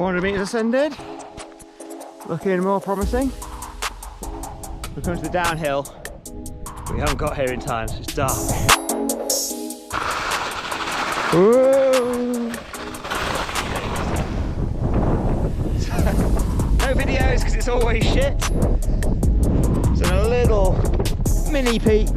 400 metres ascended. Looking more promising. We're coming to the downhill. We haven't got here in time, so it's dark. Whoa. No videos because it's always shit. It's a little mini peak